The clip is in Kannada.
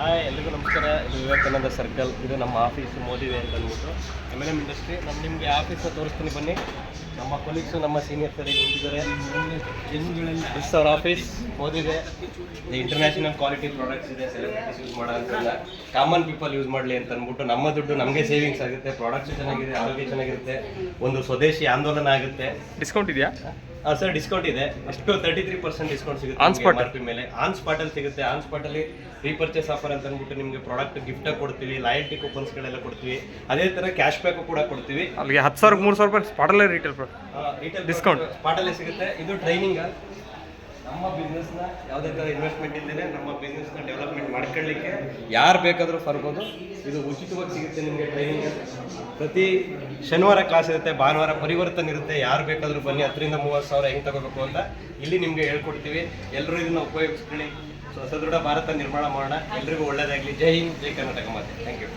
ಹಾಯ್ ಎಲ್ರಿಗೂ ನಮಸ್ಕಾರ. ಇದು ವಿವೇಕಾನಂದ ಸರ್ಕಲ್, ಇದು ನಮ್ಮ ಆಫೀಸು ಮೋದಿವೆ ಅಂತ ಅಂದ್ಬಿಟ್ಟು M&M ಇಂಡಸ್ಟ್ರಿ. ನಿಮಗೆ ಆಫೀಸ್ನ ತೋರಿಸ್ತೀನಿ ಬನ್ನಿ. ನಮ್ಮ ಕೊಲೀಗ್ಸು ನಮ್ಮ ಸೀನಿಯರ್ಸ್ ಎಲ್ಲ ನಿಂತಿದ್ದಾರೆ. ದಿಸ್ ಅವರ್ ಆಫೀಸ್ ಮೋದಿವೆ. ಇಂಟರ್ನ್ಯಾಷನಲ್ ಕ್ವಾಲಿಟಿ ಪ್ರಾಡಕ್ಟ್ಸ್ ಇದೆ, ಸೆಲೆಬ್ರಿಟೀಸ್ ಯೂಸ್ ಮಾಡೋಂಥಲ್ಲ, ಕಾಮನ್ ಪೀಪಲ್ ಯೂಸ್ ಮಾಡಲಿ ಅಂತ ಅಂದ್ಬಿಟ್ಟು ನಮ್ಮ ದುಡ್ಡು ನಮಗೆ ಸೇವಿಂಗ್ಸ್ ಆಗುತ್ತೆ, ಪ್ರಾಡಕ್ಟ್ಸ್ ಚೆನ್ನಾಗಿದೆ, ಆರೋಗ್ಯ ಚೆನ್ನಾಗಿರುತ್ತೆ, ಒಂದು ಸ್ವದೇಶಿ ಆಂದೋಲನ ಆಗುತ್ತೆ. ಡಿಸ್ಕೌಂಟ್ ಇದೆಯಾ ಸರ್? ಡಿಸ್ಕೌಂಟ್ ಇದೆ. ಎಷ್ಟು 33% ಡಿಸ್ಕೌಂಟ್ ಸಿಗುತ್ತೆ ಆನ್ ಸ್ಪಾಟ್ MRP ಮೇಲೆ. ಆನ್ ಸ್ಪಾಟಲ್ಲಿ ಸಿಗುತ್ತೆ. ಆನ್ ಸ್ಪಾಟಲ್ಲಿ ರೀಪರ್ಚೇಸ್ ಆಫರ್ ಅಂತ ಅಂದ್ಬಿಟ್ಟು ನಿಮಗೆ ಪ್ರಾಡಕ್ಟ್ ಗಿಫ್ಟಾಗಿ ಕೊಡ್ತೀವಿ, ಲಾಯಲ್ಟಿ ಕೂಪನ್ಸ್ಗಳೆಲ್ಲ ಕೊಡ್ತೀವಿ, ಅದೇ ಥರ ಕ್ಯಾಶ್ ಬ್ಯಾಕು ಕೂಡ ಕೊಡ್ತೀವಿ. ಅಲ್ಲಿಗೆ 10,000 3,000 ರೂಪಾಯಿ ಸ್ಪಾಟಲ್ಲೇ ರಿಟೇಲ್ ಡಿಸ್ಕೌಂಟ್ ಸ್ಪಾಟಲ್ಲೇ ಸಿಗುತ್ತೆ. ಇದು ಟ್ರೈನಿಂಗ್. ನಮ್ಮ ಬಿಸ್ನೆಸ್ನ ಯಾವುದೇ ಥರ ಇನ್ವೆಸ್ಟ್ಮೆಂಟ್ ಇಲ್ಲದೆ ನಮ್ಮ ಬಿಸ್ನೆಸ್ನ ಡೆವಲಪ್ಮೆಂಟ್ ಮಾಡ್ಕೊಳ್ಳಿಕ್ಕೆ ಯಾರು ಬೇಕಾದರೂ ಬರ್ಬೋದು. ಇದು ಉಚಿತವಾಗಿ ಸಿಗುತ್ತೆ ನಿಮಗೆ ಟ್ರೈನಿಂಗ್. ಪ್ರತಿ ಶನಿವಾರ ಕ್ಲಾಸ್ ಇರುತ್ತೆ, ಭಾನುವಾರ ಪರಿವರ್ತನೆ ಇರುತ್ತೆ. ಯಾರು ಬೇಕಾದರೂ ಬನ್ನಿ. 10,000 ಇಂದ 30,000 ಹೆಂಗೆ ತಗೋಬೇಕು ಅಂತ ಇಲ್ಲಿ ನಿಮಗೆ ಹೇಳ್ಕೊಡ್ತೀವಿ. ಎಲ್ಲರೂ ಇದನ್ನು ಉಪಯೋಗಿಸ್ಕೊಳ್ಳಿ. ಸದೃಢ ಭಾರತ ನಿರ್ಮಾಣ ಮಾಡೋಣ. ಎಲ್ರಿಗೂ ಒಳ್ಳೆಯದಾಗಲಿ. ಜೈ ಹಿಂದ್, ಜೈ ಕರ್ನಾಟಕ ಮಾತೆ. Thank you.